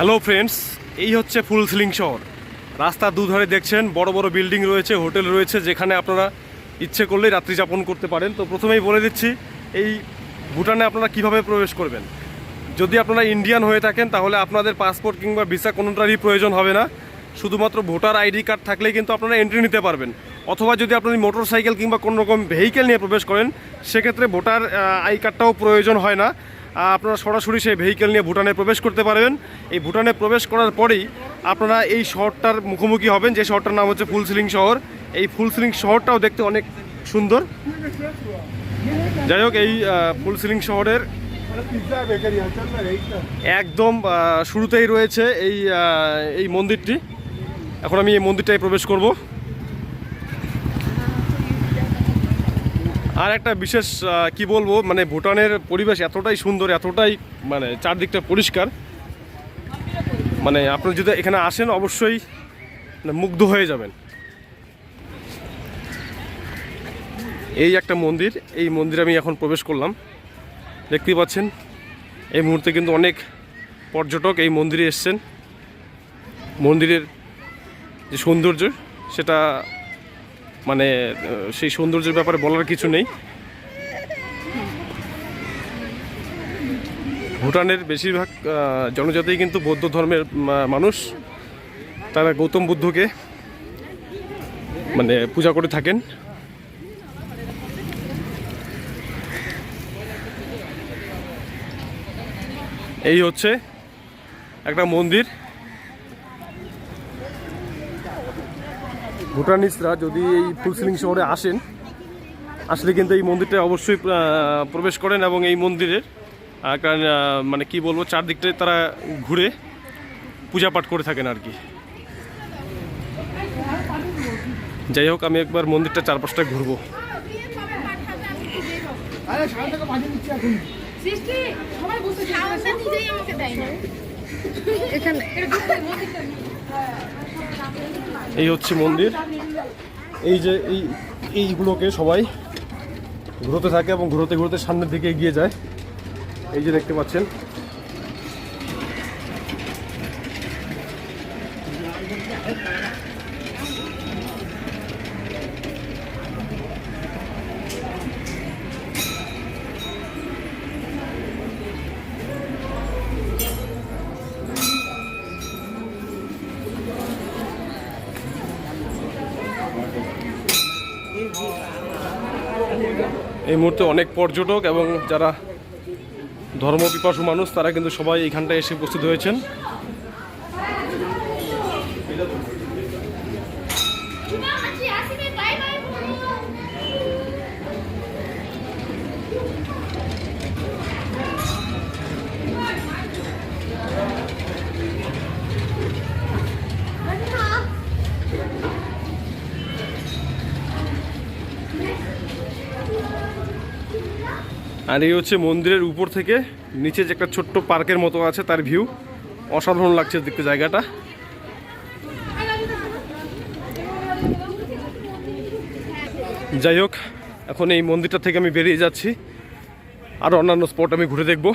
Hello friends, এই হচ্ছে ফুলসিলিং শহর। রাস্তার দুধারে দেখছেন বড় বড় বিল্ডিং রয়েছে, হোটেল রয়েছে, যেখানে আপনারা ইচ্ছে করলেই রাত্রি যাপন করতে পারেন। তো প্রথমেই বলে দিচ্ছি এই ভুটানে আপনারা কিভাবে প্রবেশ করবেন। যদি আপনারা ইন্ডিয়ান হয়ে থাকেন তাহলে আপনাদের পাসপোর্ট কিংবা ভিসা কোনোটারই প্রয়োজন হবে না, শুধুমাত্র ভোটার আইডি কার্ড থাকলেই কিন্তু আপনারা এন্ট্রি নিতে পারবেন। অথবা যদি আপনি মোটর সাইকেল কিংবা কোনো রকম ভেহিকেল নিয়ে প্রবেশ করেন, সেক্ষেত্রে ভোটার আই কার্ডটাও প্রয়োজন হয় না, আপনারা সরাসরি সেই ভেহিকেল নিয়ে ভুটানে প্রবেশ করতে পারবেন। এই ভুটানে প্রবেশ করার পরেই আপনারা এই শহরটার মুখোমুখি হবেন, যে শহরটার নাম হচ্ছে ফুলসিলিং শহর। এই ফুলসিলিং শহরটাও দেখতে অনেক সুন্দর। যাই হোক, এই ফুলসিলিং শহরের একদম শুরুতেই রয়েছে এই মন্দিরটি। এখন আমি এই মন্দিরটায় প্রবেশ করব। আর একটা বিশেষ কি বলবো, মানে ভুটানের পরিবেশ এতটাই সুন্দর, এতটাই মানে চারদিকটা পরিষ্কার, মানে আপনি যদি এখানে আসেন অবশ্যই মুগ্ধ হয়ে যাবেন। এই একটা মন্দির, এই মন্দিরে আমি এখন প্রবেশ করলাম। দেখতেই পাচ্ছেন এই মুহূর্তে কিন্তু অনেক পর্যটক এই মন্দিরে এসছেন। মন্দিরের যে সৌন্দর্য, সেটা মানে সেই সৌন্দর্যের ব্যাপারে বলার কিছু নেই। ভুটানের বেশিরভাগ জনজাতি কিন্তু বৌদ্ধ ধর্মের মানুষ। তারা গৌতম বুদ্ধকে মানে পূজা করে থাকেন। এই হচ্ছে একটা মন্দির। ভুটানিসরা যদি এই ফুলসিলিং শহরে আসলে কিন্তু এই মন্দিরটা অবশ্যই প্রবেশ করেন, এবং এই মন্দিরের মানে কি বলবো, চারদিকটায় তারা ঘুরে পূজা পাঠ করে থাকেন আর কি। যাই হোক, আমি একবার মন্দিরটা চারপাশটা ঘুরবো। এই হচ্ছে মন্দির। এই যে এইগুলোকে সবাই ঘুরতে থাকে এবং ঘুরতে ঘুরতে সামনের দিকে এগিয়ে যায়। এই যে দেখতে পাচ্ছেন, এই মুহূর্তে অনেক পর্যটক এবং যারা ধর্মপিপাসু মানুষ, তারা কিন্তু সবাই এইখানটায় এসে উপস্থিত হয়েছেন। আর এই হচ্ছে মন্দিরের উপর থেকে নিচে যে একটা ছোট্ট পার্কের মতো আছে, তার ভিউ অসাধারণ লাগছে দেখতে জায়গাটা। যাই হোক, এখন এই মন্দিরটা থেকে আমি বেরিয়ে যাচ্ছি, আর অন্যান্য স্পট আমি ঘুরে দেখব।